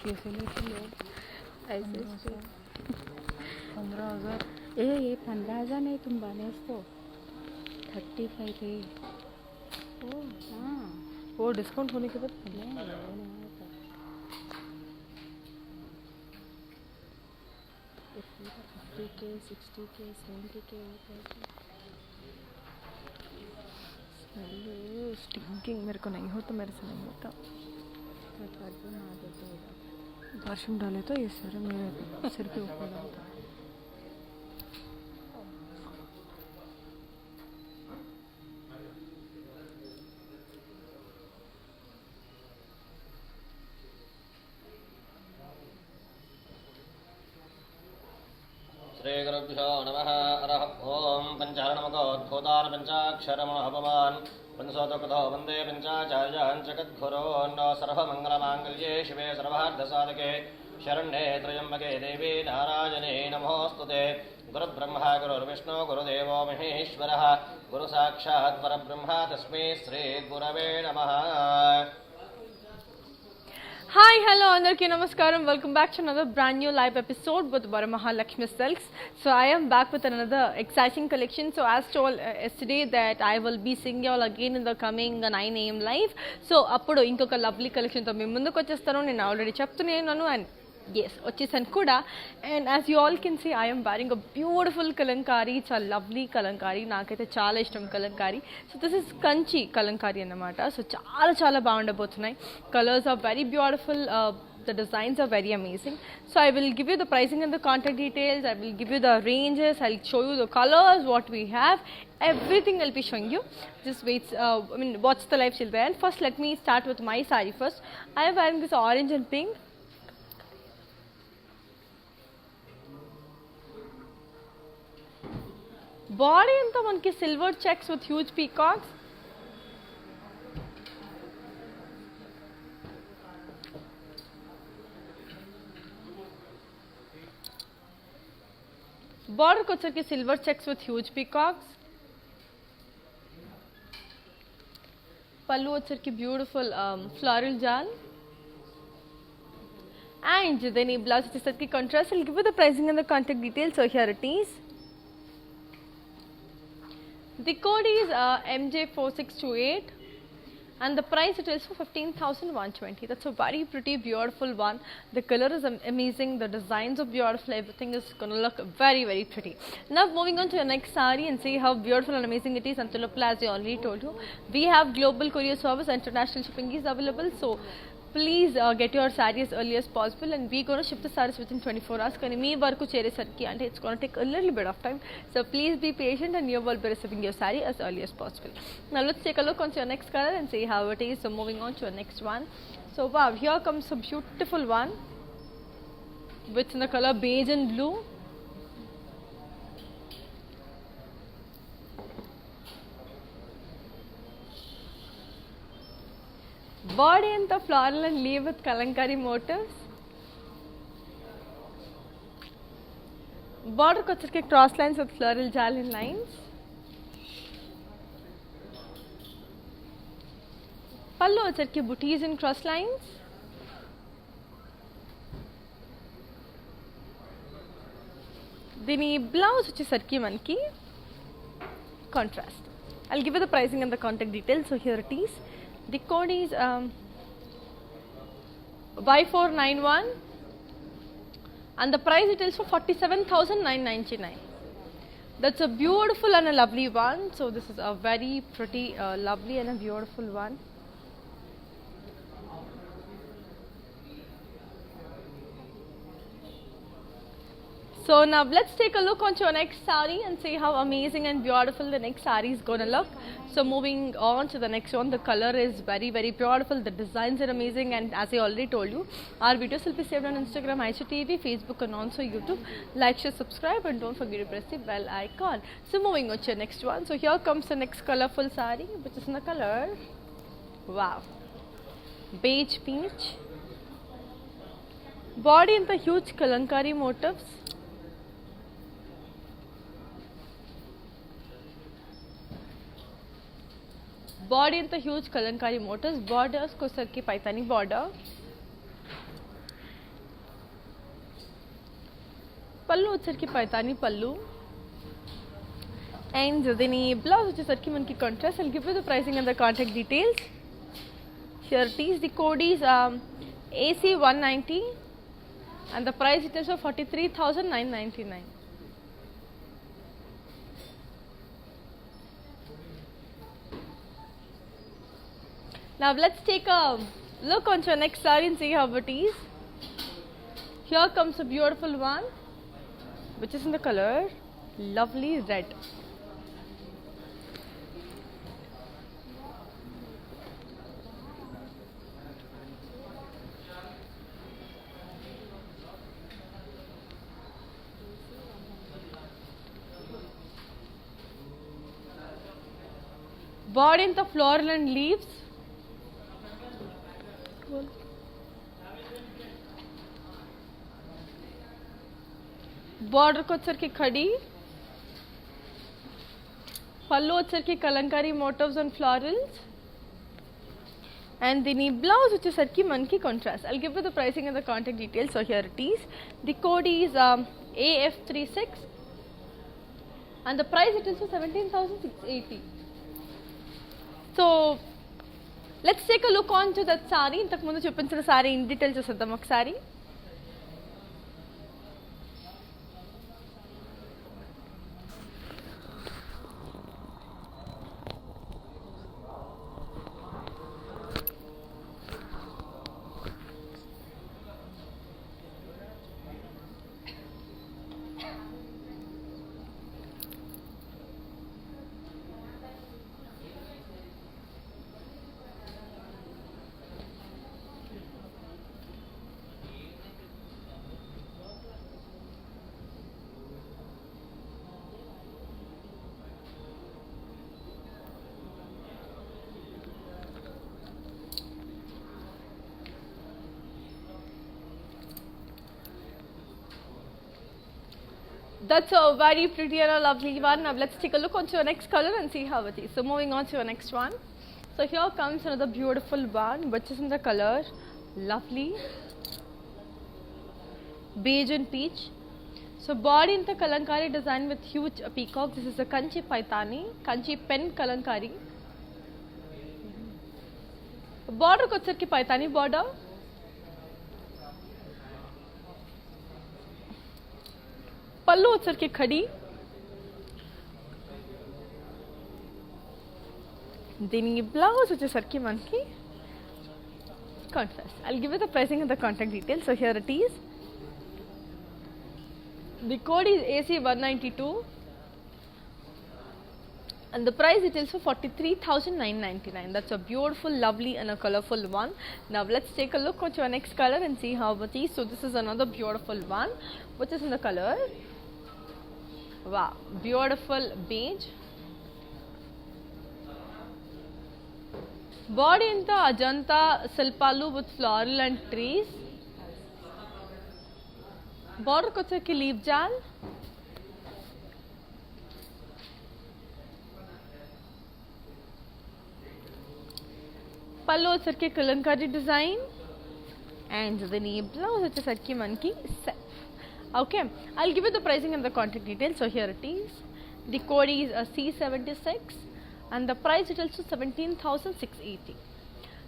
कैसे लेते लोग ऐसे 15,000। ये 15,000 नहीं, तुम बनेस तो 35 थे। हाँ वो डिस्काउंट होने के बाद नहीं वो नहीं होता। 50K 60K 70K होता है। स्टिंकिंग मेरे को नहीं होता, मेरे से नहीं होता। तो परफ्यूम आ देते हो। परफ्यूम डाले तो ये सर मेरे सिर पे ऊपर डालता। श्रीगुरुभ्यो नमः। हरः ओं पञ्चहरणमुखोद्भूतान् पञ्चाक्षरमणोपमान् पंसोदकतो वन्दे पञ्चाचार्यान् जगद्गुरोन् सर्वमङ्गलमाङ्गल्ये शिवे सर्वार्थसाधके शरण्ये त्र्यम्बके देवी नारायणे नमोऽस्तुते। गुरुब्रह्मा गुरुर्विष्णु गुरुदेवो महेश्वरः गुरुसाक्षात् परब्रह्म तस्मै श्रीगुरवे नमः। Hi, hello, Andarki Namaskaram. Welcome back to another brand new live episode with Varamahalakshmi Silks. So I am back with another exciting collection. So as told yesterday that I will be seeing you all again in the coming 9 AM live. So appudu inkoka lovely collection tho mee munduku vachestanu. Nenu already cheptunanu and yes, వచ్చేసాను కూడా. And as you all can see, I am wearing a beautiful Kalamkari. It's a lovely Kalamkari. నాకైతే చాలా ఇష్టం Kalamkari. So this is Kanchi Kalamkari అన్నమాట. So చాలా బాగుండబోతున్నాయి. Colors are very beautiful. The designs are very amazing. So I will give you the pricing and the contact details. I will give you the ranges. I'll show you the colors, what we have. Everything I'll be showing you. Just wait. Watch the live till the end. First, let me start with my saree first. I am wearing this orange and pink. Body అంతా మనకి silver checks with huge peacocks. బార్డర్కి వచ్చరికి silver checks with huge peacocks. పళ్ళు వచ్చరికి beautiful floral jaal. And then ఈ blouse వచ్చేసరికి contrast. I'll give you the pricing and the contact details. So here it is. The code is MJ4628 and the price it is for 15,120. That's a very pretty beautiful one. The color is amazing, the designs are beautiful, everything is gonna look very pretty. Now moving on to the next saree and see how beautiful and amazing it is. And Tulipla, as I already told you, we have global courier service, international shipping is available. So please get your saree as early as possible, and we're going to ship the sarees within 24 hours. Kani mee varaku cheresarki ante it's going to take a little bit of time. So please be patient and you will be receiving your saree as early as possible. Now let's take a look onto your next color and see how it is. So moving on to your next one. So wow, here comes a beautiful one with the color beige and blue. Body and the floral and leaf with kalamkari motifs. Border ko వచ్చరికి cross lines with floral jal in lines. పళ్ళు వచ్చరికి booties in cross lines. దీని blouse వచ్చేసరికి మనకి contrast. I'll give you the pricing and the contact details. So here it is. The code is Y491 and the price it is for 47,999. That's a beautiful and a lovely one. So this is a very pretty, lovely and a beautiful one. So now let's take a look onto your next saree and see how amazing and beautiful the next saree is going to look. So moving on to the next one, the color is very beautiful, the designs are amazing, and as I already told you, our videos will be saved on Instagram, IGTV, Facebook and also YouTube. Like, share, subscribe and don't forget to press the bell icon. So moving on to your next one. So here comes the next colorful saree, which is in the color, wow, beige peach. Body in the huge kalamkari motifs. Body in the huge kalamkari motifs. Borders ko sar ki paitani border. పళ్ళు వచ్చరికి పైతాని పళ్ళు and దీని blouse వచ్చేసరికి మనకి contrast. I'll give you the pricing and the contact details. Here it is. The code is AC 190 and the price it is 43,999. Now let's take a look onto your next saree and see how it is. Here comes a beautiful one which is in the color lovely red. Bought in the floral and leaves. Border को వచ్చరికి खड़ी. పళ్ళు వచ్చరికి Kalamkari motifs and florals. And the blouse వచ్చేసరికి మనకి contrast. I'll give you the pricing and the contact details. So here it is. The code is AF36 and the price it is 17,680. So let's take a look on to that saree. ఇంతకు ముందు చూపించిన saree in detail చూసేద్దాం ఒకసారి. That's a very pretty and a lovely one. Now let's take a look onto your next color and see how it is. So moving on to your next one. So here comes another beautiful one which is in the color lovely beige and peach. So body in the kalankari design with huge peacock. This is a kanchi paitani, kanchi pen kalankari. Border ko వచ్చరికి paitani border. పళ్ళు వచ్చరికి ఖడి. దీని blouse వచ్చేసరికి మనకి contrast. I'll give you the pricing and the contact details. So here it is. The code is AC 192 and the price it is for 43,999. That's a beautiful, lovely and a colorful one. Now let's take a look at your next color and see how it is. So this is another beautiful one which is in the color wow, beautiful beige. Body in the Ajanta Silpalu with floral and trees. Border ko వచ్చరికి leaf jal. పళ్ళు వచ్చరికి Kalamkari design and the blouse వచ్చరికి మనకి okay, I'll give you the pricing and the contact details. So here it is. The code is C76 and the price it is 17,680.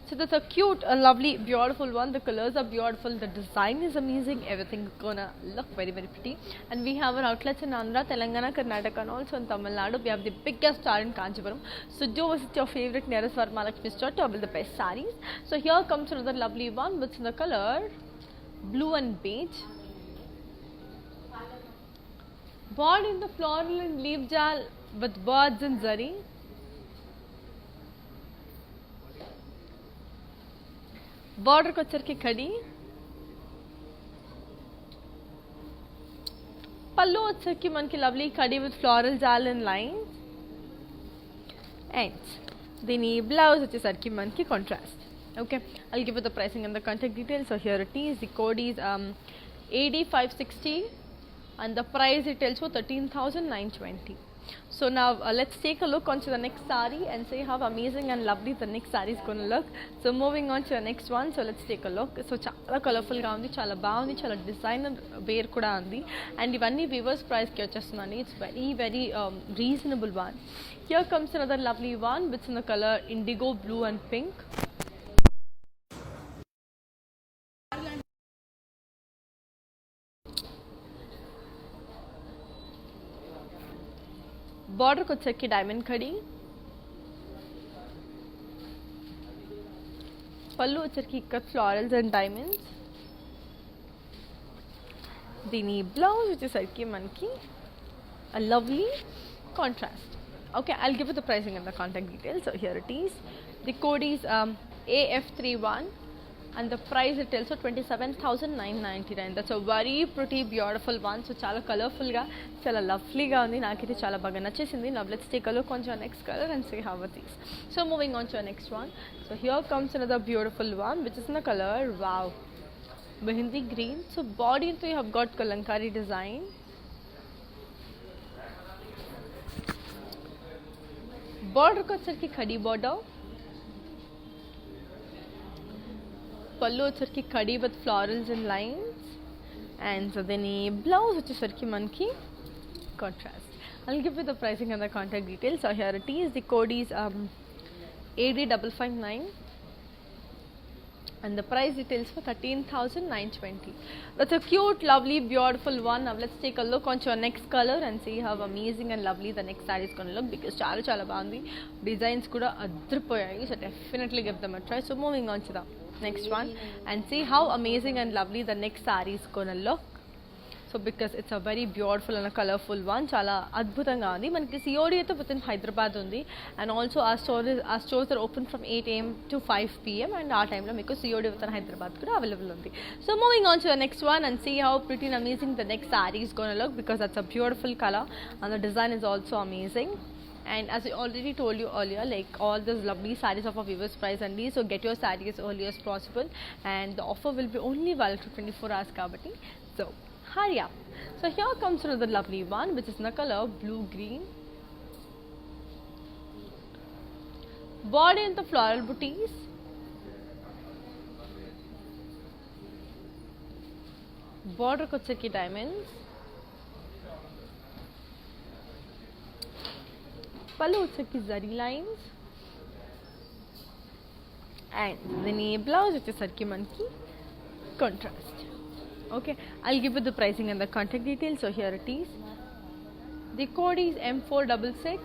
So that's a cute, a lovely, beautiful one. The colors are beautiful, the design is amazing, everything is gonna look very pretty. And we have our outlets in Andhra, Telangana, Karnataka and also in Tamil Nadu. We have the biggest store in Kanchipuram. So do visit your favorite nearest Varamahalakshmi store to avail the best sarees. So here comes another lovely one which is in the color blue and beige. Bought in the floral and leaf jal with birds and zari. Border ko వచ్చరికి ఖడి. పళ్ళు వచ్చరికి మనకి lovely khadi with floral jal and lines. And దీని blouse వచ్చేసరికి మనకి contrast. Okay, I'll give you the pricing and the contact details. So here it is. The code is AD560 and the price it tells for 13,920. So now let's take a look onto the next saree and see how amazing and lovely the next saree is going to look. So moving on to the next one, so let's take a look. So చాలా colourful గా ఉంది, చాలా బాగుంది, చాలా designer wear కూడా ఉంది. And ఇవన్నీ weavers price కి వచ్చేస్తుందండి. It's very very reasonable one. Here comes another lovely one which is in the color indigo blue and pink. Border को వచ్చేకి డైమండ్ కడి, పళ్ళు వచ్చేకి కట్ ఫ్లోరల్స్ అండ్ డైమండ్స్. దీని బ్లౌజ్ వచ్చేసరికి మనకి a lovely contrast. Okay, I'll give you the pricing and the contact details. So here it is. The code is AF31 and the price it tells so 27,999. That's a very pretty beautiful one. So chala colorful ga, chala lovely ga undi. Naakite chala baga nachesindi. Now let's take a look on your next color and see how it is. So moving on to your next one. So here comes another beautiful one which is in the color, wow, mehendi green. So body into you have got kalankari design. Border ko వచ్చరికి khadi border, పళ్ళు వచ్చరికి khadi with florals and lines. And so దీని blouse వచ్చేసరికి మనకి contrast. I'll give you the pricing and the contact details. So here it is. The code is AD559 and the price details for 13,920. That's a cute, lovely, beautiful one. Now let's take a look onto your next color and see how amazing and lovely the next saree is going to look, because chala chala bagundi, designs kuda adripoyayi. So definitely give them a try. So moving on to the next one and see how amazing and lovely the next saree is going to look. So because it's a very beautiful and a colorful one, chala adbhutanga undi. Manaki COD aithe within Hyderabad undi, and also our stores are open from 8 am to 5 pm, and our time lo meeku COD within Hyderabad kuda available undi. So moving on to the next one and see how pretty and amazing the next saree is going to look, because that's a beautiful color and the design is also amazing. And as I already told you earlier, like all those lovely sarees of our viewers price only, so get your saree as early as possible, and the offer will be only valid for 24 hours kabatti, so hurry up. So here comes another lovely one which is in the color blue green. Body in the floral booties, border ko వచ్చేకి diamonds, పళ్ళు వచ్చేకి zari lines. And దీని blouse వచ్చేసరికి మనకి contrast. Okay, I'll give you the pricing and the contact details. So here it is. The code is M466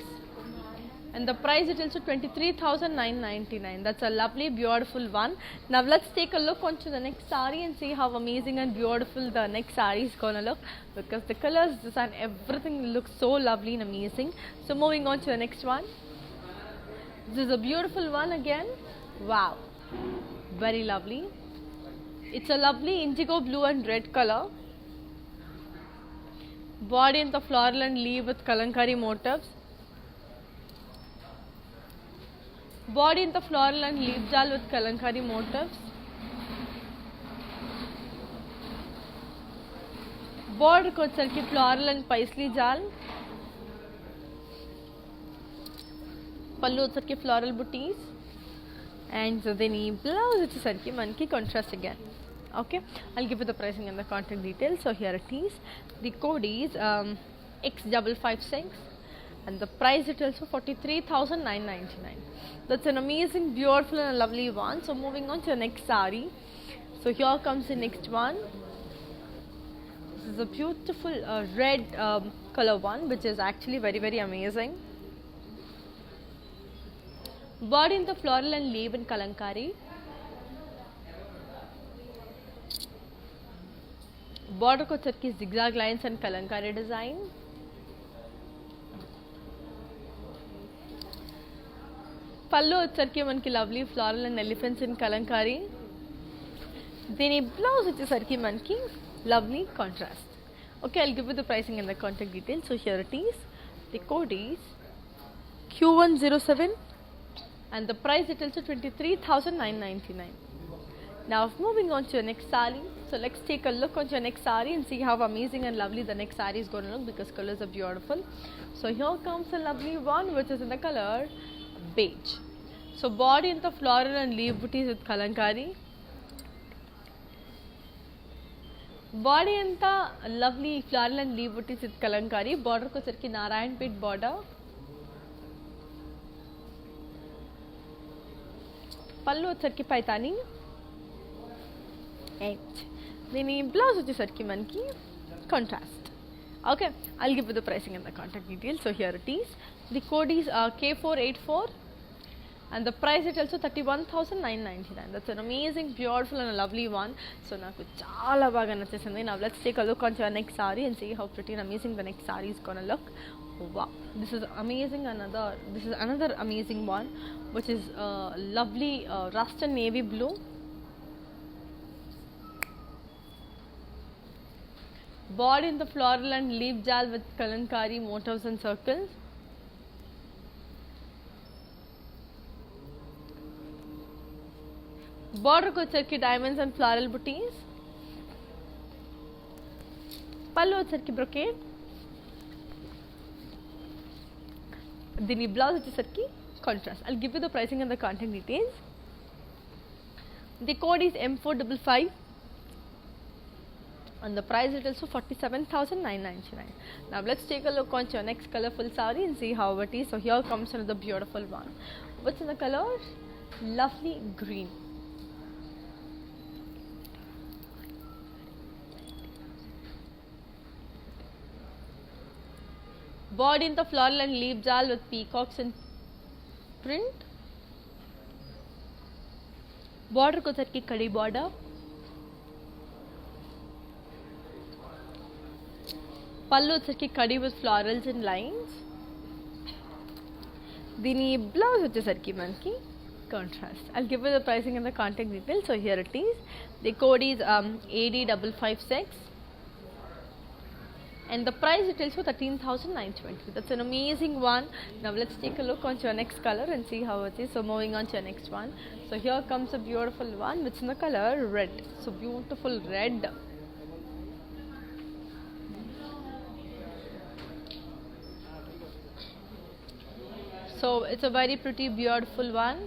and the price it is 23,999. That's a lovely, beautiful one. Now let's take a look onto the next saree and see how amazing and beautiful the next saree is gonna look, because the colors, design, everything looks so lovely and amazing. So moving on to the next one. This is a beautiful one again. Wow, very lovely. It's a lovely indigo blue and red color. Body in the floral and leaf with kalankari motifs. Body in the floral and leaf jal with kalankari motifs. Border ko వచ్చరికి floral and paisley jal. పళ్ళు వచ్చరికి floral booties. And so then blouse వచ్చేసరికి మనకి contrast again. Okay, I'll give you the pricing and the contact details. So here it is. The code is X556 and the price it is for 43,999. That's an amazing, beautiful and lovely one. So moving on to the next saree. So here comes the next one. This is a beautiful red color one which is actually very very amazing. Body in the floral and leaf in kalankari. Border ko వచ్చరికి zigzag lines and kalankari design. పళ్ళు వచ్చరికి మనకి lovely floral and elephants in kalankari. దీని blouse వచ్చేసరికి మనకి lovely contrast. Okay, I'll give you the pricing and the contact details. So here it is. The code is Q107 and the price it is 23,999. Now moving on to the next saree. So let's take a look on your next saree and see how amazing and lovely the next saree is going to look, because colors are beautiful. So here comes a lovely one which is in the color beige. So body in the floral and leaf booties with kalamkari. Body anta lovely floral and leaf booties with kalamkari. Border ko sarki Narayanpet border. పళ్ళు వచ్చరికి Paithani and దీని blouse వచ్చేసరికి మనకి contrast. Okay, I'll give you the pricing and the contact details. So here it is. The code is K484 and the price is also 31,999. That's an amazing, beautiful and a lovely one. So నాకు చాలా బాగా నచ్చేసింది. Now let's take a look on your next saree and see how pretty and amazing the next saree is gonna look. Wow, this is amazing. This is another amazing one, which is lovely rust and navy blue. Body in the floral and leaf jal with kalamkari motifs and circles. Border ko వచ్చరికి diamonds and floral booties. పళ్ళు వచ్చరికి brocade. దీని blouse వచ్చేసరికి contrast. I'll give you the pricing and the contact details. The code is M455 and the price is also 47,999. Now let's take a look on your next colorful saree and see how it is. So here comes another beautiful one. What's in the color? Lovely green. Body in the floral and leaf jal with peacocks and print. Border ko sarki kadi border. Pallu వచ్చరికి కడి with florals and lines. దీని blouse వచ్చేసరికి మనకి contrast. I'll give you the pricing and the contact details. So here it is. The code is AD556 and the price is also 13,920. That's an amazing one. Now let's take a look on your next color and see how it is. So moving on to your next one. So here comes a beautiful one which is in the color red. So beautiful red. So it's a very pretty beautiful one.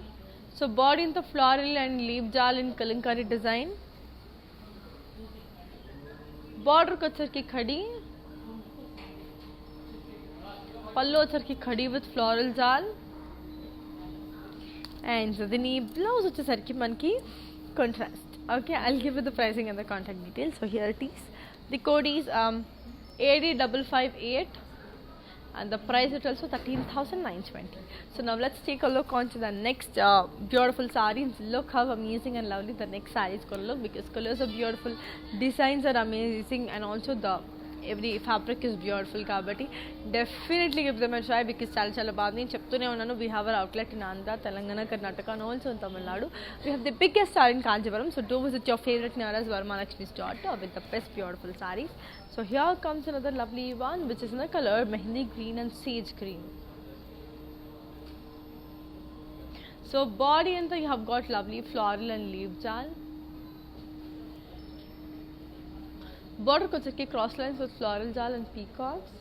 So body in the floral and leaf jal in kalamkari design. Border ko వచ్చరికి khadi. పళ్ళు వచ్చరికి khadi with floral jaal and దీని blouse వచ్చేసరికి మనకి contrast. Okay, I'll give you the pricing and the contact details. So here it is. The code is AD558 and the price is also 13,920. So now let's take a look on to the next beautiful saree. Look how amazing and lovely the next saree is going to look, because colors are beautiful, designs are amazing, and also the every fabric is beautiful. Kabatti definitely give them a try, because chala baad nenu cheptune unnanu. We have our outlet in Andhra, Telangana, Karnataka and also in Tamil Nadu. We have the biggest store in Kanchipuram. So do visit your favorite Nara's Varmalakshmi store with the best beautiful sarees. So here comes another lovely one which is in the color mehndi green and sage green. So body and you have got lovely floral and leaf jal. Border ko chakki cross lines with floral jal and peacocks.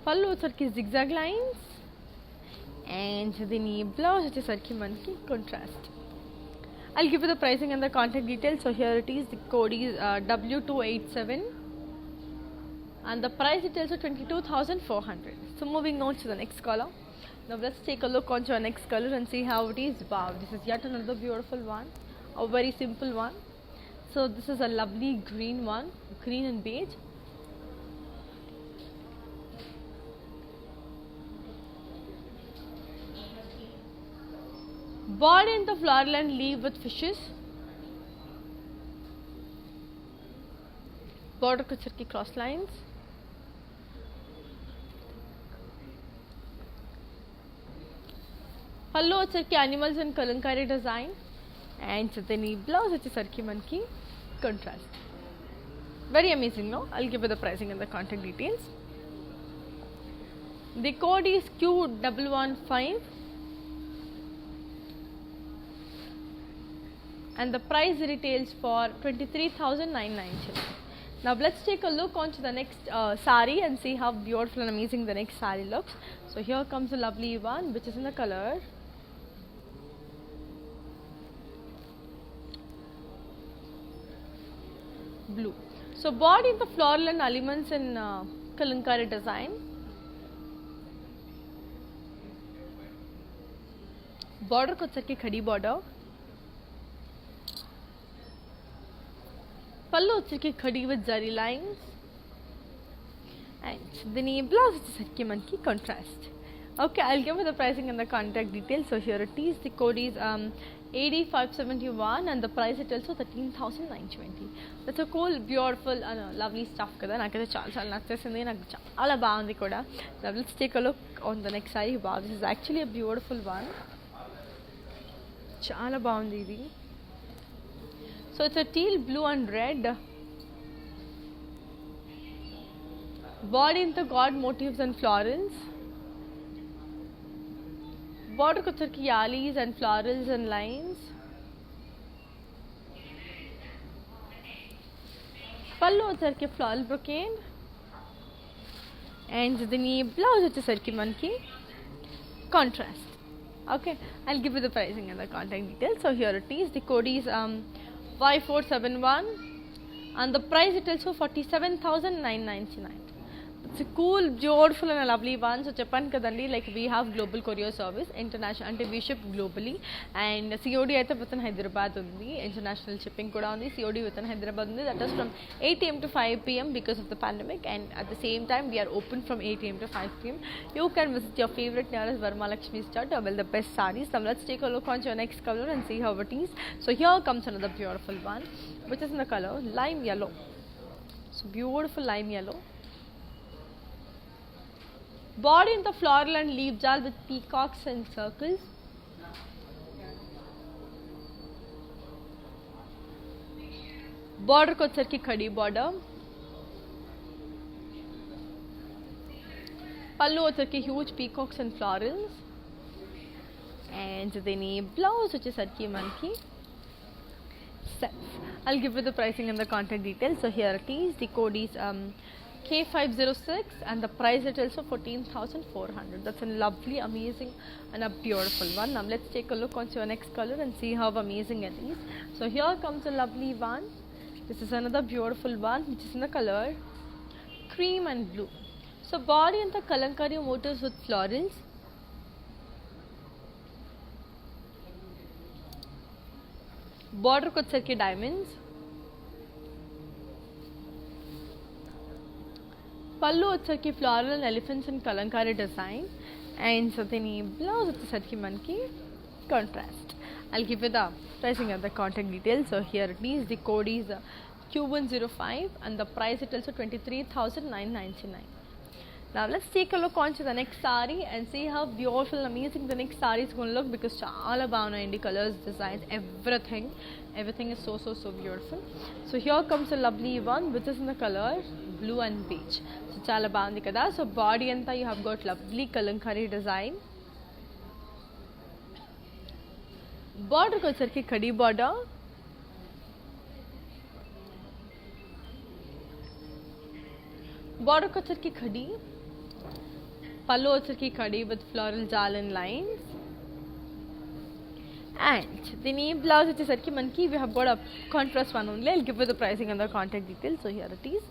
Pallu వచ్చరికి zigzag lines and దీని blouse వచ్చేసరికి మనకి contrast. I'll give you the pricing and the contact details. So here it is. The code is W287 and the price details are 22,400. So moving on to the next color. Now let's take a look onto our next color and see how it is. Wow, this is yet another beautiful one, a very simple one. So this is a lovely green one, green and beige. Body in the floral and leaf with fishes. Border ko chirki cross lines. Pallu వచ్చరికి animals and kalamkari design and దీని blouse వచ్చేసరికి మనకి contrast. Very amazing, no? I'll give you the pricing and the contact details. The code is Q115 and the price retails for 23,990. Now let's take a look onto the next sari and see how beautiful and amazing the next sari looks. So here comes the lovely one, which is in the color blue. So body in the floral and elements in Kalankari design. Border को की खड़ी border. Pallu की खड़ी with zari lines. And the blouse is की contrast. Okay, I'll give you the pricing and the contact details. So here it is. The code is AD571 and the price is also 13,920. That's a cool, beautiful, lovely stuff kada. Nakada chala nachtesindi naku chala baagundi kuda. Now let's take a look on the next side. Wow, this is actually a beautiful one. Chala baagundi idi. So it's a teal, blue and red. Body in the god motifs and florals. Border को की yalis and florals and lines. Pallu के floral brocade. And the blouse की मन की contrast. Okay, I'll give you the pricing and the contact details. So here it is. The code is Y471 and the price it is for 47,999. It's a cool, beautiful and a lovely one. So Japan kadandi, like we have global courier service, international, and we ship globally, and COD aithe within Hyderabad undi, international shipping kuda undi, COD within Hyderabad undi. That is from 8 AM to 5 PM because of the pandemic, and at the same time we are open from 8 AM to 5 PM. You can visit your favorite nearest Varmalakshmi store to avail the best sarees. Now let's take a look on your next color and see how it is. So here comes another beautiful one, which is in the color lime yellow. So beautiful lime yellow. Body in the floral and leaf jal with peacocks and circles. Border को की खड़ी border. Pallu की huge peacocks and florals. And then blouse which is की मन की set. I'll give you the pricing and the contact details. So here it is. The code is K506 and the price is also 14,400. That's a lovely, amazing and a beautiful one. Now let's take a look on your next color and see how amazing it is. So here comes a lovely one. This is another beautiful one which is in the color cream and blue. So body in the Kalankari motifs with florals. Border को के diamonds. Pallu की floral and elephants in Kalankari design, and so then blouse की मन की contrast. I'll give you the pricing and the contact details. So here it is. The code is Q105 and the price is also 23,999. Now let's take a look onto the next sari and see how beautiful and amazing the next sari is going to look, because chala bagunayi colors, designs, everything is so beautiful. So here comes a lovely one which is in the color blue and beige. So chala bagundi kada. So body anta you have got lovely Kalankari design. Border ko की खड़ी border. Border को की खड़ी. Pallu की खड़ी with floral jal and lines. And the blouse which is की मन की, we have got a contrast one only. I'll give you the pricing and the contact details. So here it is.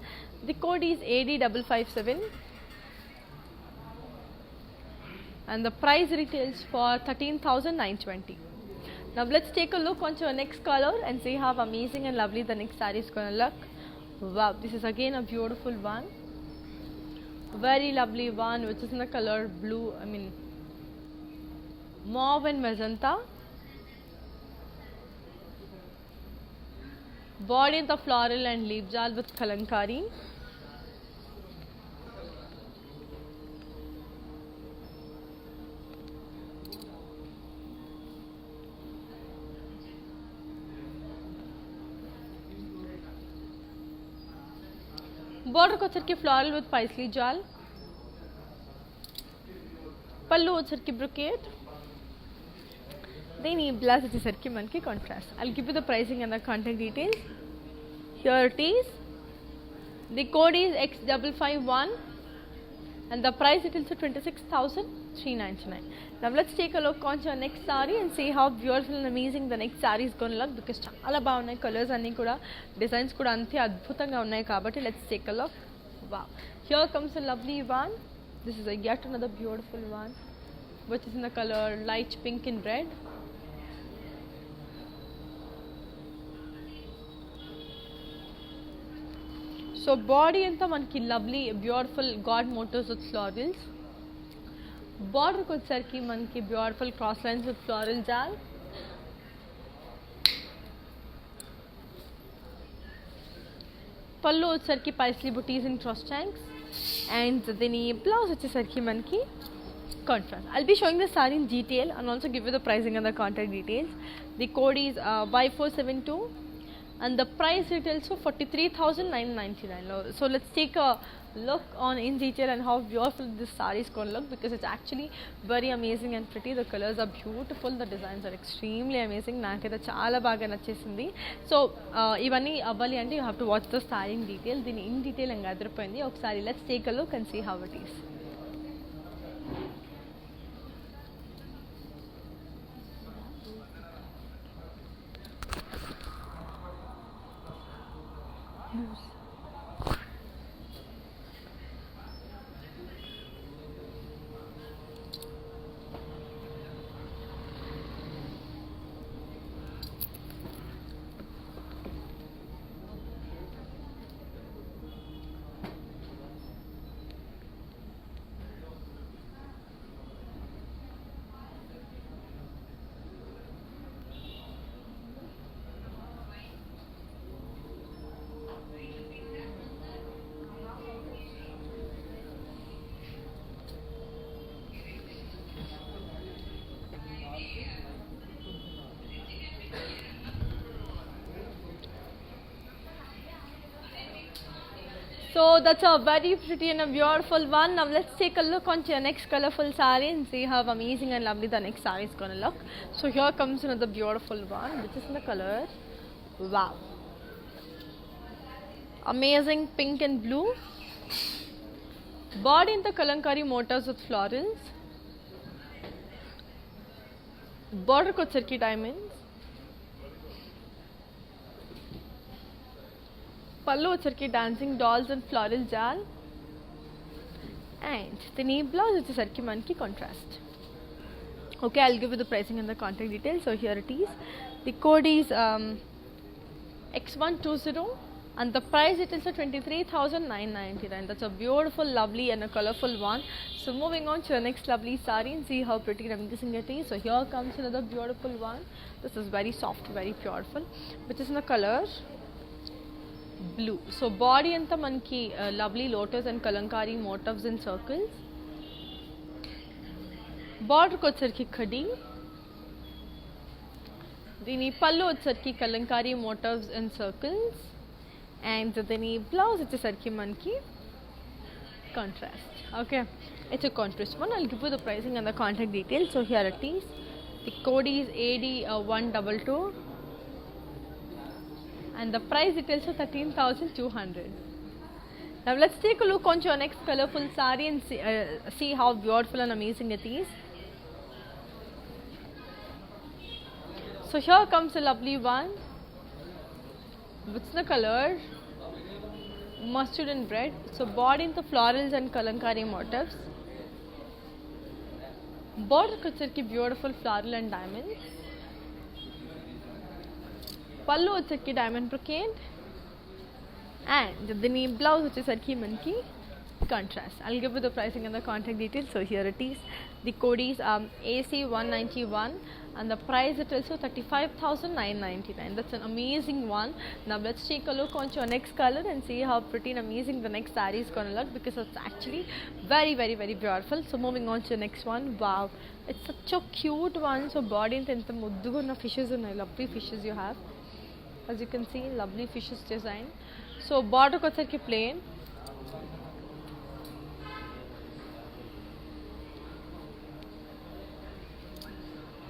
The code is AD557 and the price retails for 13,920. Now let's take a look onto our next color and see how amazing and lovely the next saree is going to look. Wow, this is again a beautiful one. Very lovely one which is in the color blue, mauve and magenta. Body in the floral and leaf jal with Kalankari. Border को की floral with paisley jal. పళ్ళు వచ్చరికి brocade, దీని blouse వచ్చేసరికి మనకి contrast. I will give you the pricing and the contact details. Here it is. The code is X551 and the price it is 26,399. Now let's take a look on your next saree and see how beautiful and amazing the next saree is going to look, because చాలా బాగున్నాయి colours అన్నీ కూడా, designs కూడా అంతే అద్భుతంగా ఉన్నాయి కాబట్టి let's take a look. Wow, here comes a lovely one. This is yet another beautiful one which is in the color light pink and red. So body అంతా మనకి lovely beautiful god motifs with florals. బార్డర్కి వచ్చేసరికి మనకి beautiful cross lines with floral jaal. పళ్ళు వచ్చేసరికి paisley buttis in cross tanks and దీని blouse వచ్చేసరికి మనకి contrast. I'll be showing the saree in detail and also give you the pricing and the contact details. The code is Y472 and the price retails for 43,999. So let's take a look on in detail and how beautiful this saree is going to look, because it's actually very amazing and pretty. The colors are beautiful, the designs are extremely amazing. నాకైతే చాలా బాగా నచ్చేసింది. So ఇవన్నీ అవ్వాలి అంటే you have to watch the saree in detail. దీని in detail ఇంకా అదిరిపోయింది. ఒకసారి let's take a look and see how it is. So that's a very pretty and a beautiful one. Now let's take a look onto your next colorful saree and see how amazing and lovely the next saree is gonna look. So here comes another beautiful one, which is in the color, wow, amazing pink and blue. Body in the kalamkari motifs with florals. Border ko circuit diamonds. పళ్ళు వచ్చరికి dancing dolls and floral jaal and దీని blouse వచ్చేసరికి మనకి contrast. Okay, I'll give you the pricing and the contact details. So here it is. The code is X120 and the price it is 23,999. That's a beautiful, lovely and a colorful one. So moving on to the next lovely saree and see how pretty and amazing it is. So here comes another beautiful one. This is very soft, very beautiful, which is in the color blue. So body anta manki lovely lotus and kalamkari motifs in circles. Border ko వచ్చరికి khadi. దీని పళ్ళు వచ్చరికి kalamkari motifs in circles and దీని blouse వచ్చేసరికి మనకి contrast. Okay, it's a contrast one. I'll give you the pricing and the contact details. So here it is. The code is AD122 and the price details are 13,200. Now let's take a look on your next colorful saree and see how beautiful and amazing it is. So here comes a lovely one. What's the color? Mustard and red. So body into florals and kalamkari motifs. Border వచ్చరికి beautiful floral and diamonds. పళ్ళు వచ్చరికి diamond brocade and దీని blouse వచ్చేసరికి మనకి contrast. I'll give you the pricing and the contact details. So here it is. The code is AC191 and the price it is 35,999. That's an amazing one. Now let's take a look on your next color and see how pretty and amazing the next saree is gonna look, because it's actually very, very, very beautiful. So moving on to the next one. Wow, it's such a cute one. So body anta mudduga unna fishes unnai, lovely fishes you have. As you can see, lovely fishes design. So border ko వచ్చరికి plain.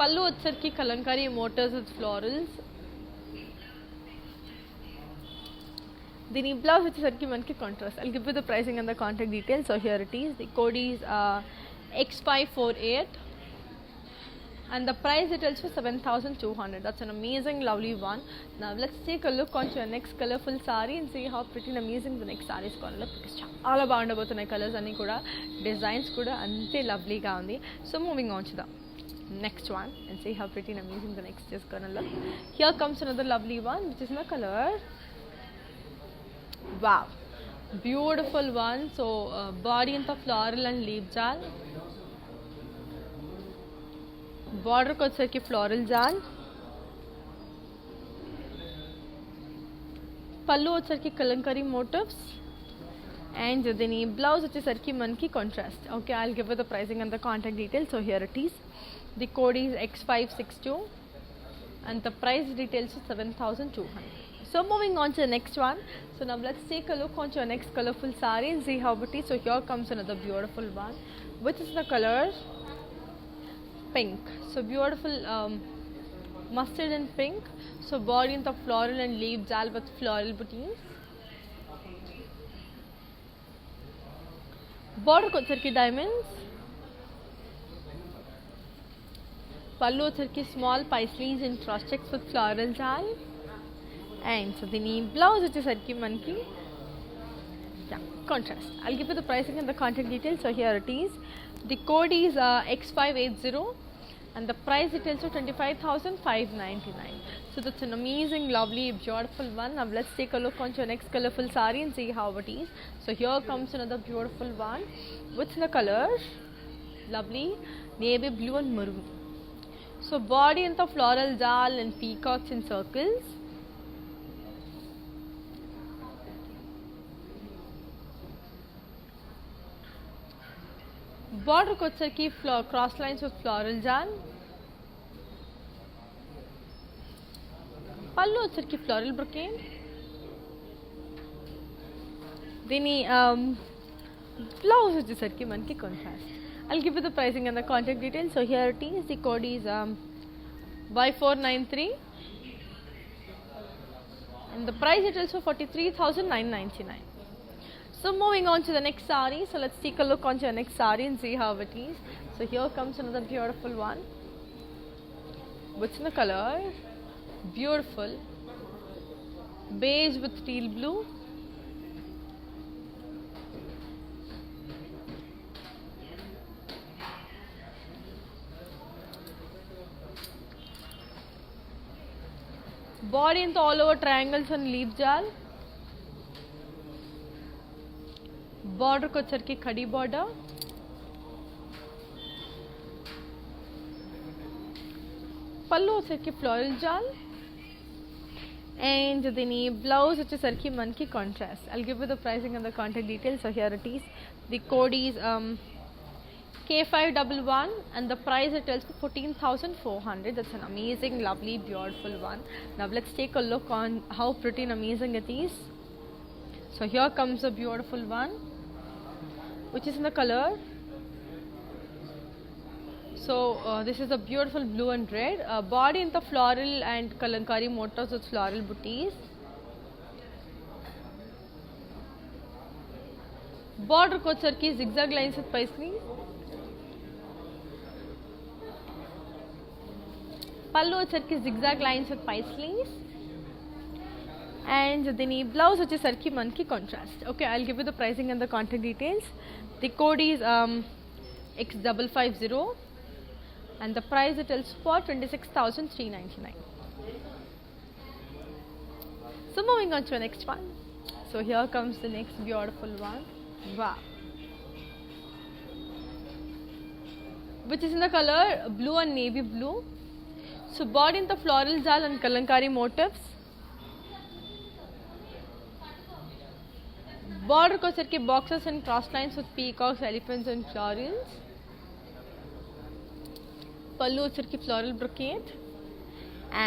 పళ్ళు వచ్చరికి Kalamkari motifs with florals. దీని blouse వచ్చేసరికి మనకి contrast. I'll give you the pricing and the contact details. So here it is. The code is X548 and the price it also 7,200. That's an amazing lovely one. Now let's take a look onto your next colorful saree and see how pretty and amazing the next saree is going to look. Because చాలా బాగుండబోతున్నాయి colours అన్నీ కూడా, designs కూడా అంతే లవ్లీగా ఉంది. So moving on to the next one and see how pretty and amazing the next is going to look. Here comes another lovely one which is in the color, wow, beautiful one. So body in the floral and leaf jal, border ko వచ్చేసరికి floral jal, పళ్ళు వచ్చేసరికి Kalamkari motifs and దీని blouse వచ్చేసరికి మనకి contrast. Okay, I'll give you the pricing and the contact details. So here it is. The code is X562 and the price details is 7,200. So moving on to the next one. So now let's take a look onto your next colorful saree and see how it is. So here comes another beautiful one, which is the color pink. So beautiful mustard and pink. So body in the floral and leaf jal with floral booties. Border ko వచ్చరికి diamonds, పళ్ళు వచ్చరికి small paisleys and cross checks with floral jal, and so దీని blouse వచ్చేసరికి మనకి contrast. I'll give you the pricing and the contact details. So here it is. The code is X580 and the price details are 25,599. So that's an amazing, lovely, beautiful one. Now let's take a look onto your next colorful saree and see how it is. So here comes another beautiful one. What's the color? Lovely navy blue and maroon. So body in the floral jal and peacocks in circles. Border ko వచ్చరికి cross lines with floral jal, పళ్ళు వచ్చరికి floral brocade, దీని blouse వచ్చేసరికి మనకి contrast. I'll give you the pricing and the contact details. So here it is. The code is Y493 and the price it is for 43,999. So moving on to the next saree. So let's take a look onto your next saree and see how it is. So here comes another beautiful one. What's in the color? Beautiful beige with teal blue. Body in the all over triangles and leaf jal. Border को వచ్చరికి खड़ी border. పళ్ళు వచ్చరికి floral jal and దీని blouse వచ్చేసరికి మనకి contrast. I'll give you the pricing and the contact details. So here it is. The code is K511 and the price it tells for 14,400. That's an amazing, lovely, beautiful one. Now let's take a look on how pretty and amazing it is. So here comes a beautiful one, which is in the color. So this is a beautiful blue and red. Body in the floral and kalankari motifs with floral booties. Border ko వచ్చరికి zigzag lines with paisley. పళ్ళు వచ్చరికి zigzag lines with paisleys. And దీని blouse వచ్చేసరికి మనకి contrast. Okay, I'll give you the pricing and the contact details. The code is X550 and the price it is for 26,399. So moving on to the next one. So here comes the next beautiful one. Wow, which is in the color blue and navy blue. So body in the floral jal and kalankari motifs. Border को వచ్చరికి boxes and cross lines with peacocks, elephants and florals. పళ్ళు వచ్చరికి floral brocade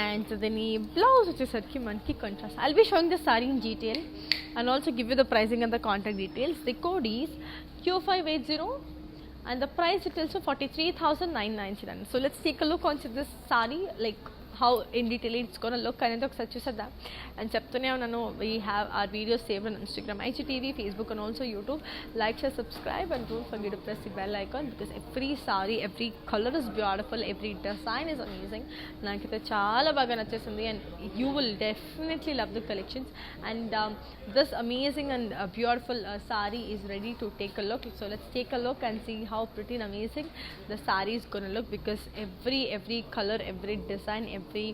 and దీని blouse వచ్చేసరికి మనకి contrast. I'll be showing the saree in detail and also give you the pricing and the contact details. The code is Q580 and the price details of 43,999. So let's take a look onto this saree, like how in detail it's gonna look అనేది ఒకసారి చూసేద్దాం. And చెప్తూనే ఉన్నాను, we have our videos saved on Instagram, IGTV, Facebook and also YouTube. Like, share, subscribe and don't forget to press the bell icon because every saree, every color is beautiful, every design is amazing. నాకైతే చాలా బాగా నచ్చేసింది and you will definitely love the collections. And this amazing and beautiful saree is ready to take a look. So let's take a look and see how pretty and amazing the saree is gonna look, because every color, every design, every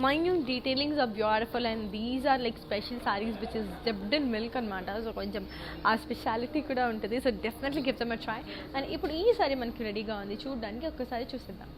minute detailings are beautiful, and these are like special sarees which is dipped in milk anamata. So koncham aa speciality kuda untadi, so definitely give them a try. And ippudu ee saree manaki ready ga undi, చూడడానికి ఒక్కసారి చూసేద్దాం.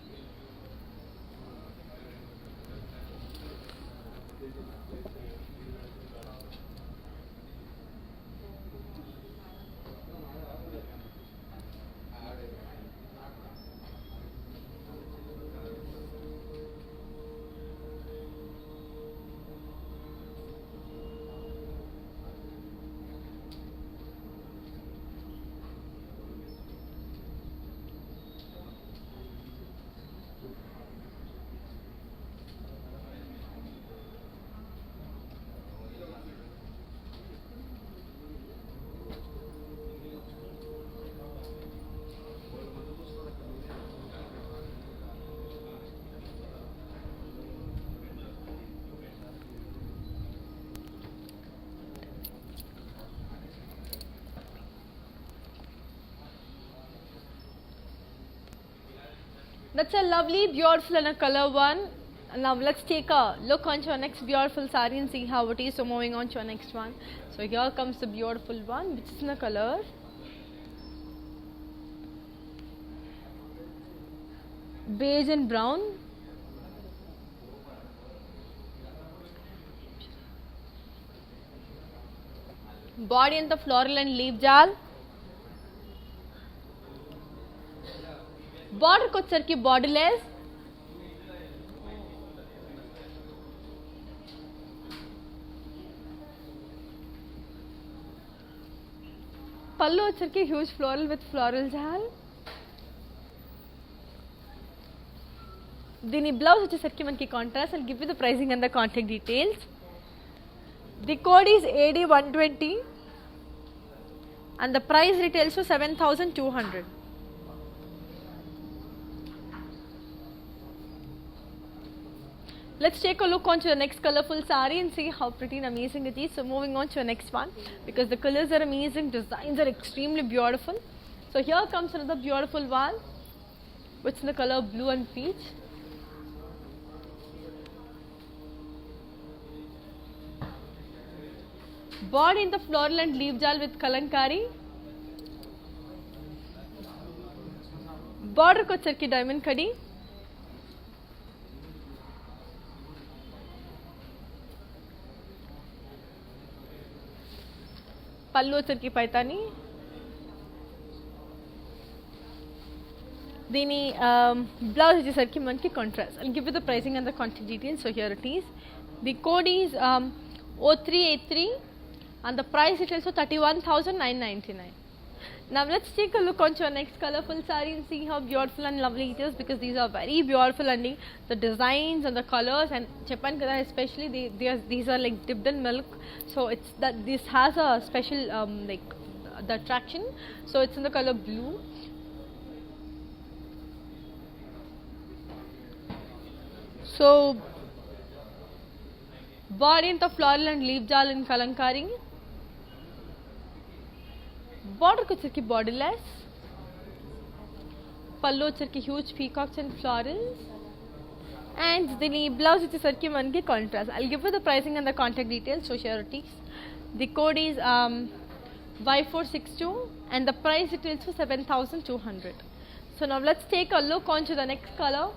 That's a lovely, beautiful and a color one. Now let's take a look onto our next beautiful saree and see how it is. So moving on to our next one. So here comes the beautiful one, which is in a color beige and brown. Body in the floral and leaf jal. Border को వచ్చరికి borderless, పళ్ళు వచ్చరికి huge floral with floral జాల్. దీని blouse వచ్చేసరికి మనకి contrast. I'll give you the pricing and the contact details. The code is AD120 and the price retails to 7,200. Let's take a look onto the next colorful saree and see how pretty and amazing it is. So moving on to the next one, because the colors are amazing, designs are extremely beautiful. So here comes another beautiful one, which is in the color blue and peach. Body in the floral and leaf jal with kalankari. Border ko వచ్చరికి diamond kadi. పళ్ళు వచ్చరికి పైతాని. దీని blouse వచ్చేసరికి మనకి contrast. I'll give you the pricing and the contact details. So here it is. The code is 0383 and the price is also 31,999. Now let's take a look onto our next colorful saree and see how beautiful and lovely it is, because these are very beautiful and the designs and the colors, and Japan kada especially these are like dipped in milk, so it's that this has a special like the attraction. So it's in the color blue. So body in the floral and leaf jal in kalankari. Border को चरकी borderless, पल्लो चरकी huge peacocks and florals, and the blouse is चरकी मन के contrast. I'll give you the pricing and the contact details. So here it is. The code is Y462 and the price it is for 7,200. So now let's take a look onto the next color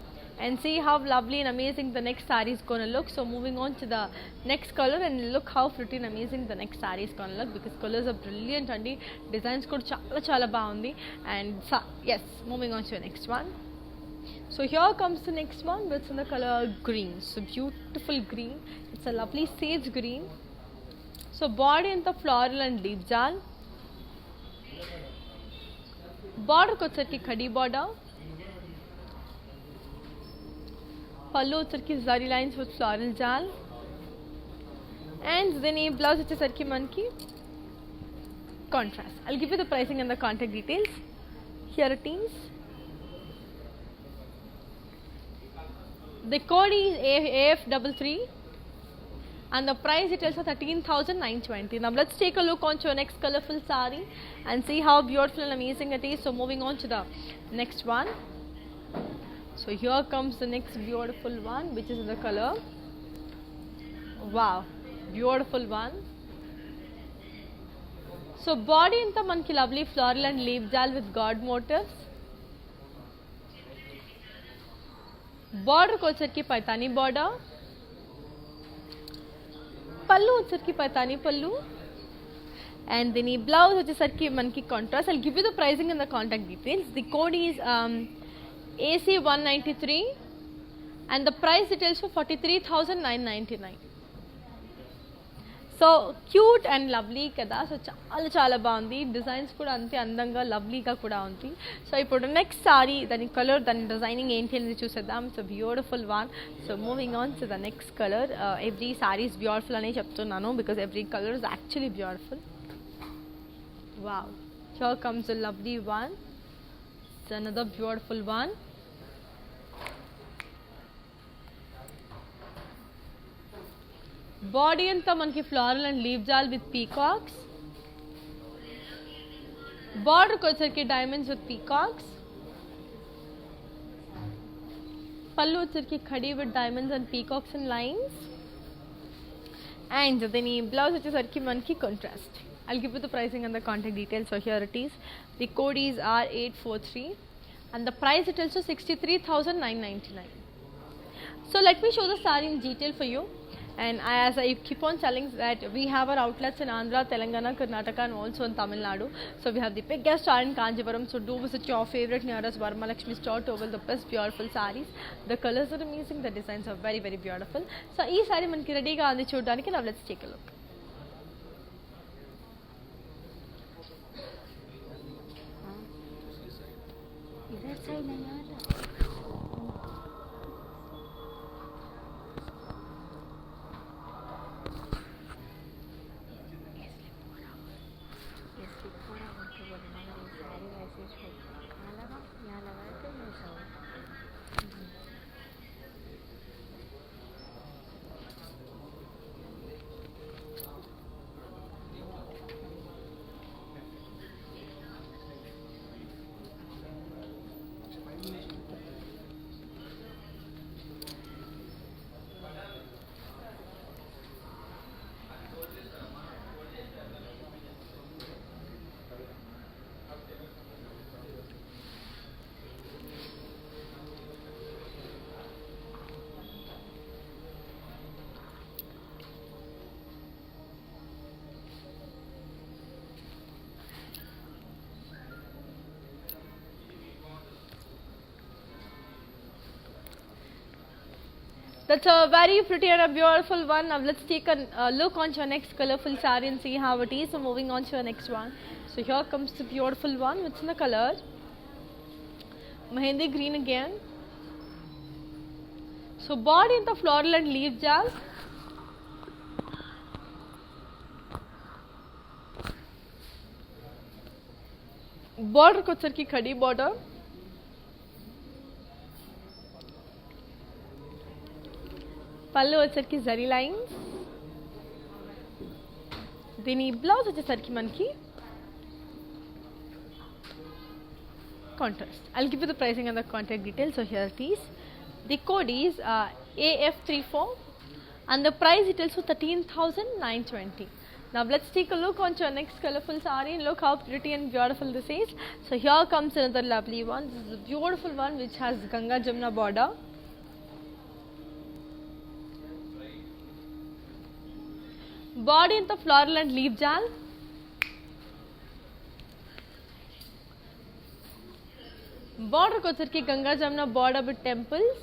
and see how lovely and amazing the next saree is going to look. So moving on to the next color and look how pretty and amazing the next saree is going to look, because colors are brilliant and designs kuda chala baagundi. And yes, moving on to the next one. So here comes the next one, but it's in the color green. So beautiful green. It's a lovely sage green. So body in the floral and leaf jal. బార్డర్కి వచ్చరికి khadi border, పళ్ళు వచ్చరికి zari lines with floral jaal, and దీని blouse వచ్చేసరికి మనకి contrast. I'll give you the pricing and the contact details. Here it is. The code is AF33 and the price it is 13,920. Now let's take a look on to your next colorful saree and see how beautiful and amazing it is. So moving on to the next one. So here comes the next beautiful one, which is the color. Wow, beautiful one. So body anta manki lovely floral and leaf jal with god motifs. Border ko వచ్చరికి Paithani border, పల్లు వచ్చరికి పైతాని పల్లు, and దీని blouse వచ్చేసరికి మనకి contrast. I'll give you the pricing and the contact details. The code is AC193 and the price details for 43,999. So cute and lovely కదా. So చాలా చాలా బాగుంది. డిజైన్స్ కూడా అంతే అందంగా లవ్లీగా కూడా ఉంది. సో ఇప్పుడు నెక్స్ట్ సారీ దాని కలర్ దాని డిజైనింగ్ ఏంటి అనేది చూసేద్దాం. So beautiful one. So moving on to the next colour. Every sari is beautiful అనే చెప్తున్నాను because every colour is actually beautiful. Wow, here comes a lovely one. It's another beautiful one. Body అంతా మనకి floral and leave jaal with peacocks. బార్డర్కి వచ్చరికి diamonds with peacocks. పళ్ళు వచ్చరికి khadi with diamonds and peacocks and lines. And దీని blouse వచ్చేసరికి మనకి contrast. I'll give you the pricing and the contact details. So here it is. The code is R843 and the price it is 63,999. So let me show the saree in detail for you. And as I keep on telling that we have our outlets in Andhra, Telangana, Karnataka and also in Tamil Nadu. So we have the biggest store in Kanjivaram. So do visit your favorite nearest Varmalakshmi store to avail the best beautiful sarees. The colors are amazing. The designs are very very beautiful. So ee saree manki ready ga andi chudaniki. Now let's take a look. इधर side नहीं आता. That's a very pretty and a beautiful one. Now let's take a look on to our next colorful saree and see how it is. So moving on to our next one. So here comes the beautiful one. What's in the color? Mehendi green again. So body in the floral and leaf jal. Border ko sarki khadi border. పళ్ళు వచ్చరికి zari lines. దీని blouse వచ్చేసరికి మనకి contrast. I'll give you the pricing and the contact details. So here it is. The code is AF34 and the price details for 13,920. Now let's take a look on to our next colorful saree and look how pretty and beautiful this is. So here comes another lovely one. This is a beautiful one which has Ganga Jamuna border. Body in the floral and leaf jal. Border ko వచ్చరికి Ganga Jamuna border with temples.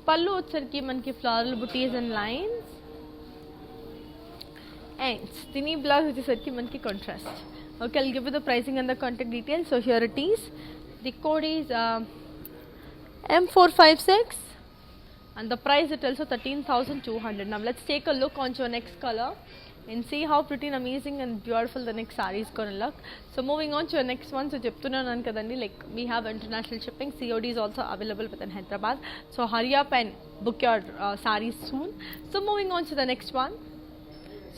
పళ్ళు వచ్చరికి మనకి floral booties and lines. And దీని blouse వచ్చేసరికి మనకి contrast. Okay, I'll give you the pricing and the contact details. So here it is. The code is M456 and the price is also 13,200. Now let's take a look on your next color and see how pretty and amazing and beautiful the next saree is going to look. So moving on to your next one. So చెప్తున్నాను కదండి, like we have international shipping. COD is also available within Hyderabad. So hurry up and book your sarees soon. So moving on to the next one.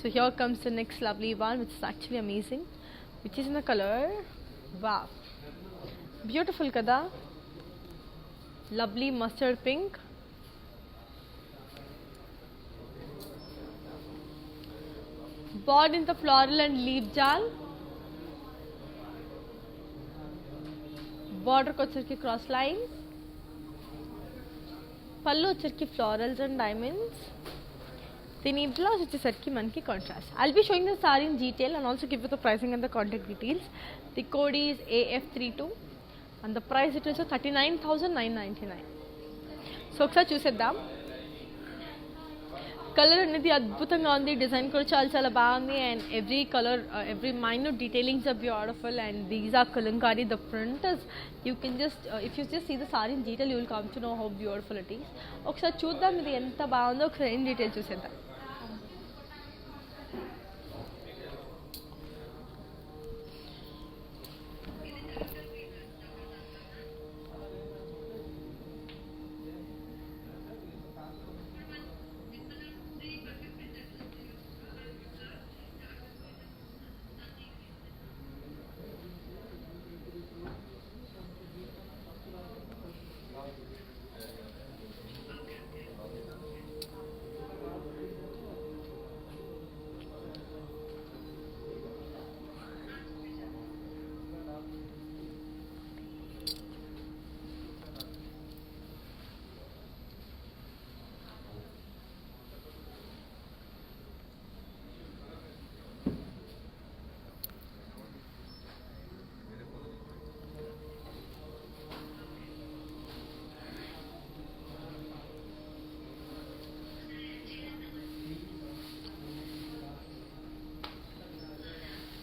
So here comes the next lovely one, which is actually amazing, which is in the color, wow, beautiful kada, lovely mustard pink. Bought in the floral and leaf jal. Border ko వచ్చరికి cross lines. పళ్ళు వచ్చరికి florals and diamonds. దీని blouse వచ్చేసరికి మనకి contrast. I'll be showing the saree in detail and also give you the pricing and the contact details. The code is AF32 and the price it is 39,999. So ఒకసారి చూసేద్దాం. Colour అనేది అద్భుతంగా ఉంది, design కూడా చాలా చాలా బాగుంది, and every colour every minute detailings are beautiful, and these are Kalamkari. The print is you can just if you just see the sari in detail you will come to know how beautiful it is. ఒకసారి చూద్దాం ఇది ఎంత బాగుందో, ఒకసారి in detail చూసేద్దాం.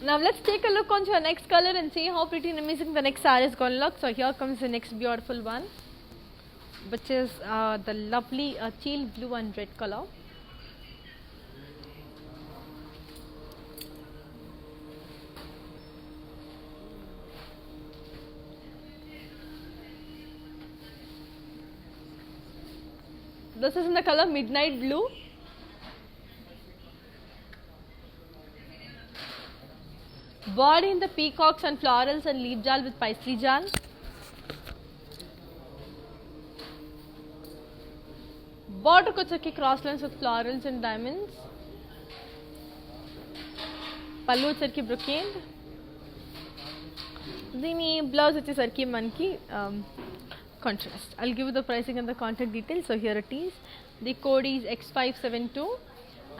Now let's take a look onto your next color and see how pretty and amazing the next saree is going to look. So here comes the next beautiful one, which is the lovely teal blue and red color. This is in the color midnight blue. Bought in the peacocks and florals and leaf jal with paisley jal. Border ko chakki cross lines with florals and diamonds. Pallu chakki brocade. Dini blouse వచ్చేసరికి మనకి contrast. I'll give you the pricing and the contact details. So here it is. The code is X572.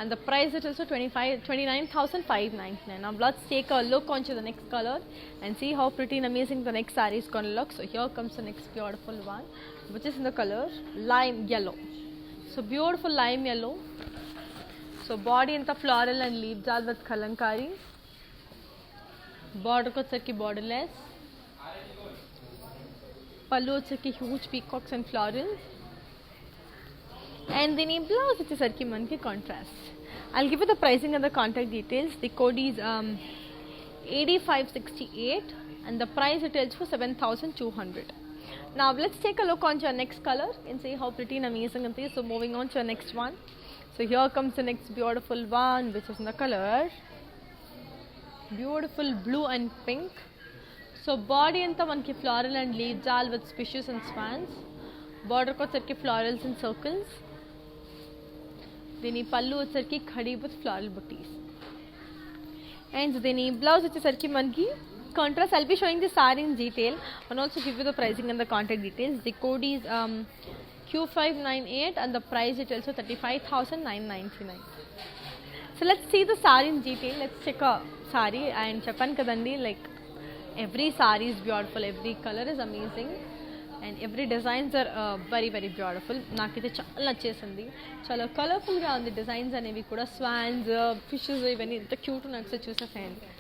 And the price is also 29,599. Now let's take a look onto the next color and see how pretty and amazing the next saree is going to look. So here comes the next beautiful one, which is in the color lime yellow. So beautiful lime yellow. So body in the floral and leaf jal with kalankari. Border ko chakki borderless. Pallu chakki huge peacocks and florals. And the blouse వచ్చేసరికి మనకి contrast. I'll give you the pricing and the contact details. The code is 8568 and the price it is for 7,200. Now let's take a look on your next color and see how pretty and amazing it is. So moving on to your next one. So here comes the next beautiful one, which is in the color beautiful blue and pink. So body anta manki floral and leaf jal with fishes and swans. Border ko sarki florals and circles. దీని పళ్ళు వచ్చరికి khadi with floral buttis, and దీని blouse వచ్చేసరికి మనకి contrast. I'll be showing the saree in detail and also give you the pricing and the contact details. The code is Q598 and the price is also 35,999. So let's see the saree in detail. Let's check a saree and చెప్పాను కదండి, like every saree is beautiful, every color is amazing. And every designs are very very beautiful. నాకైతే చాలా నచ్చేసింది, చాలా కలర్ఫుల్గా ఉంది designs అనేవి కూడా. స్వాన్స్, ఫిషెస్ ఇవన్నీ ఎంత క్యూట్ నాకు చూసేసేయండి.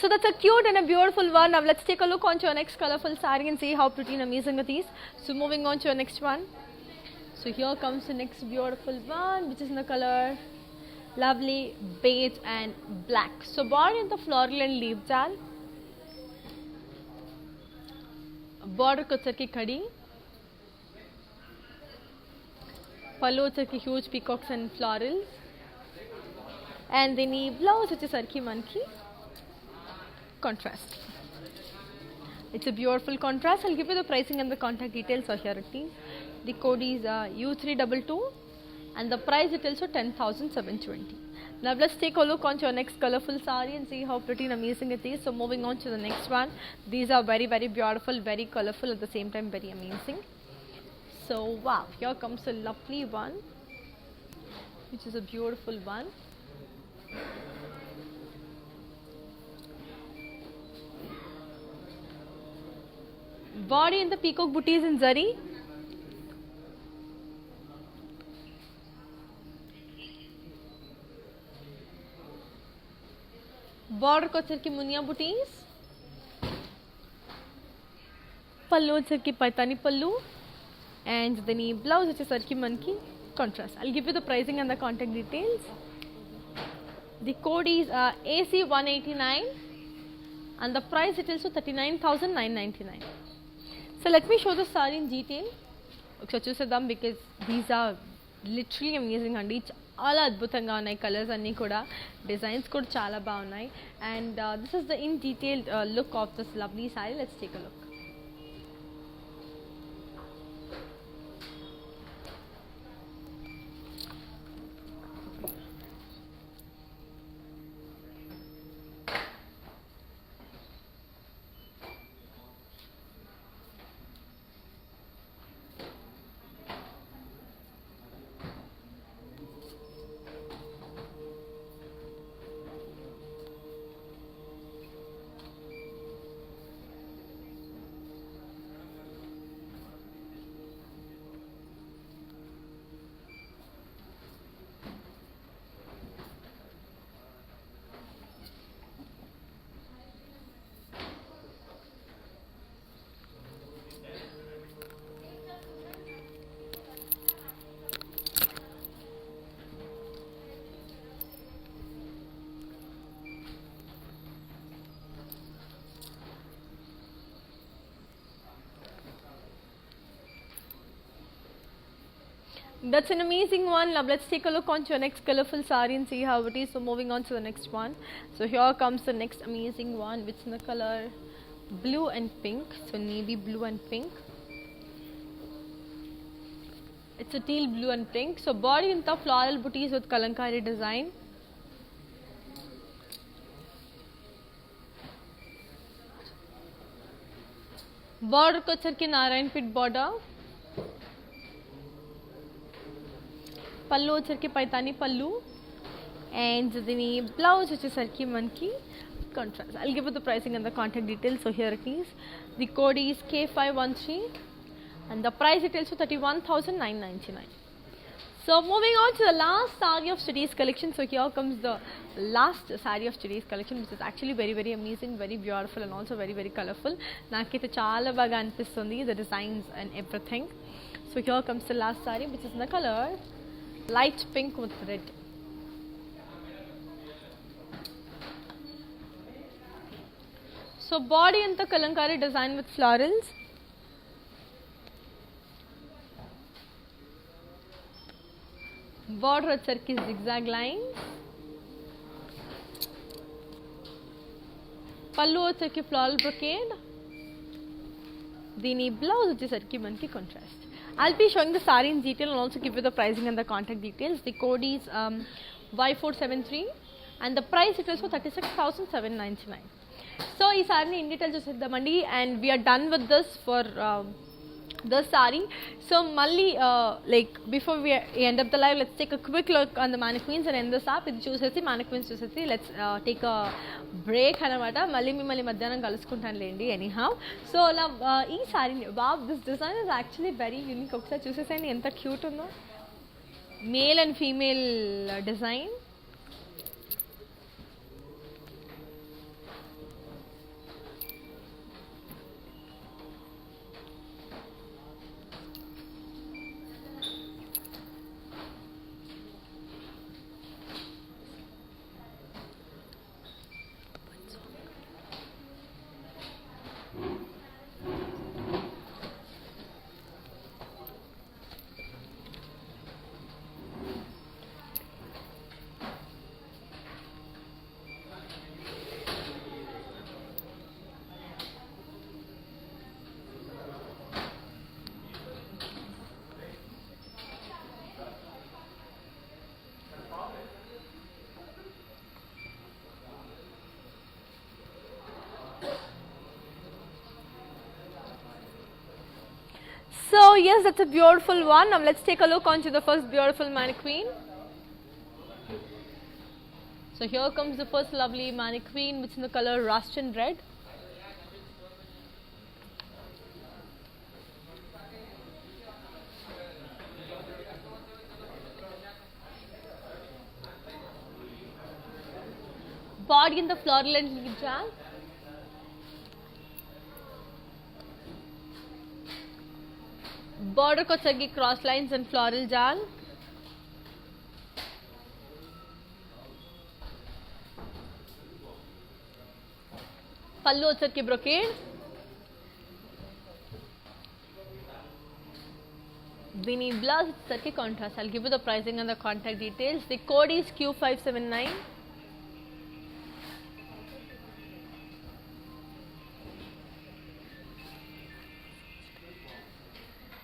So that's a cute and a beautiful one. Now let's take a look onto our next colorful saree and see how pretty and amazing it is. So moving on to our next one. So here comes the next beautiful one, which is in the color lovely beige and black. So born in the floral and leaf jal. Border kuchar ki khadi. Pallu ki huge peacocks and florals. And then the blouse which is sarki manki. Contrast. It's a beautiful contrast. I'll give you the pricing and the contact details. So here it is. The code is U322 and the price it also 10,720. Now let's take a look on to your next colorful saree and see how pretty and amazing it is. So moving on to the next one. These are very very beautiful, very colorful, at the same time very amazing. So wow, here comes a lovely one, which is a beautiful one. Body in the peacock booties in zari. Border kochar ki munia booties. Pallu kochar ki paitani pallu. And then the blouse which is sarki manki contrast. I'll give you the pricing and the contact details. The code is AC189 and the price it is also 39,999. So let me show the saree in detail. Chusedam, because these are literally amazing andi. Chaala adbhutanga unnai colors anni kuda, designs kuda chaala baagunnai. And this is the in detailed look of this lovely saree. Let's take a look. That's an amazing one. Now let's take a look on to your next colorful saree and see how it is. So moving on to the next one. So here comes the next amazing one, which is in the color blue and pink. So navy blue and pink. It's a teal blue and pink. So body in the floral booties with kalankari design. Border kochar ki Narayan Pit border. Pallu వచ్చరికి పైతాని పల్లు and the blouse which is sarki manki contrast. I'll give you the pricing and the contact details. So here it is. The code is K513 and the price it is 31,999. So moving on to the last saree of today's collection. So here comes the last saree of today's collection, which is actually very very amazing, very beautiful and also very very colorful. Naakite chaala baga anipistundi, the designs and everything. So here comes the last saree, which is in the color light pink with red. So So body and the kalamkari design with florals. Border వచ్చరికి zigzag lines. పళ్ళు వచ్చరికి floral brocade. దీని blouse వచ్చేసరికి మనకి contrast. I'll be showing the saree in detail and also give you the pricing and the contact details. The code is Y473 and the price it is for 36,799. So ఈ సారీని in detail చూసేద్దామండి, and we are done with this for the saree. So మళ్ళీ like before we end up the live, let's take a quick look on the mannequins and end this up. ఇది చూసేసి mannequins చూసేసి let's take a break అనమాట. మళ్ళీ మిమ్మల్ని మధ్యాహ్నం కలుసుకుంటానులేండి anyhow. So నా ఈ సారీని wow, this design is actually very unique. ఒకసారి చూసేసాను ఎంత క్యూట్ ఉందో, male and female design. So yes, that's a beautiful one. Now let's take a look onto the first beautiful mannequin. So here comes the first lovely mannequin, which is in the color rust and red. Body in the floral and leaf jam. Border ko chagi cross lines and floral jal. Pallu వచ్చరికి brocade. Beanie blouse వచ్చరికి contrast. I'll give you the pricing and the contact details. The code is Q579.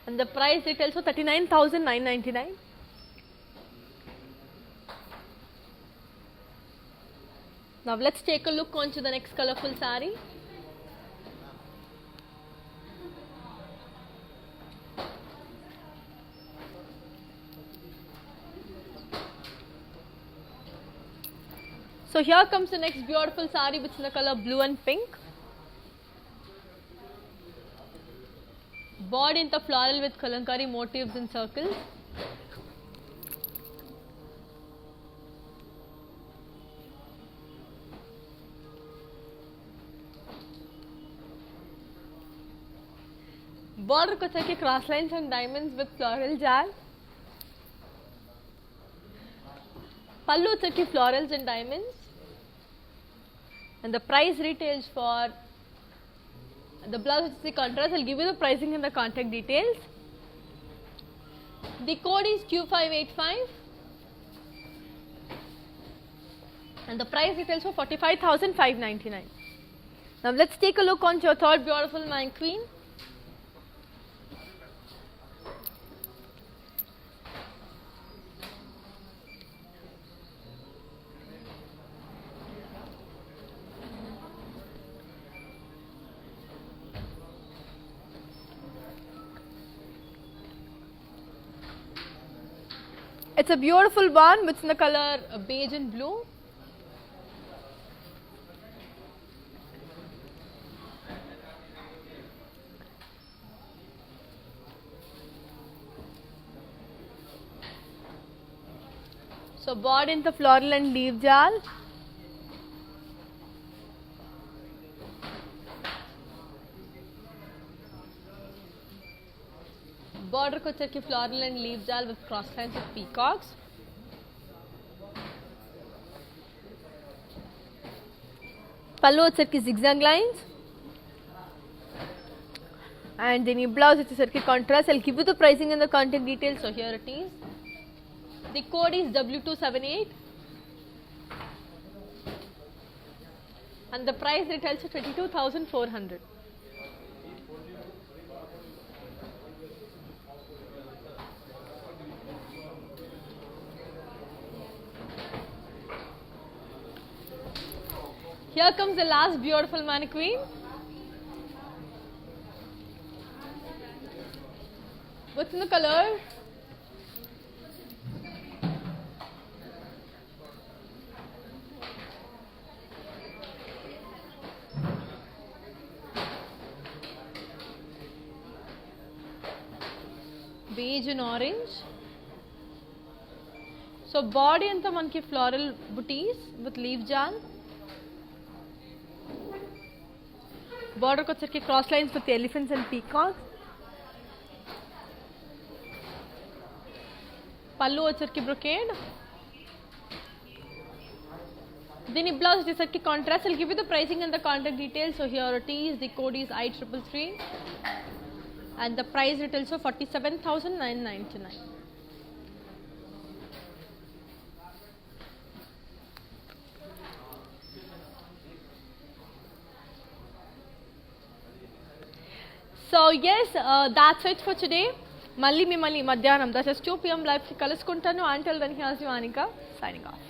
And the price retails for 39,999. Now let's take a look onto the next colorful saree. So here comes the next beautiful saree, which is in the color blue and pink. Body in the floral with kalamkari motifs and circles. Border ko chaki cross lines and diamonds with floral jal. Pallu chaki florals and diamonds. And the price retails for the blouse is the contrast. I'll give you the pricing and the contact details. The code is Q585 and the price retails for 45,599. Now let's take a look on your third beautiful mannequin. It's a beautiful one, which is in the color beige and blue. So body in the floral and leaf jal. Border ko chaki floral and leaf jal with cross lines with peacocks. Pallu chaki zigzag lines. And then your blouse వచ్చేసరికి contrast. I'll give you the pricing and the contact details. So here it is. The code is W278 and the price retails to 22,400. Here comes the last beautiful mannequin. What's in the color? Beige and orange. So body anta manki floral booties with leaf jal. Border ko వచ్చరికి cross lines with elephants and peacocks. పల్లు వచ్చరికి brocade. దీని blouse వచ్చరికి contrast. I'll give you the pricing and the contact details. So here it is. The code is I333 and the price retails for 47,999. So yes, that's it for today. Malli mimmalli madhyanam, that is 2 p.m. live ki kaluskuntanu. Until then, here's you Anika signing off.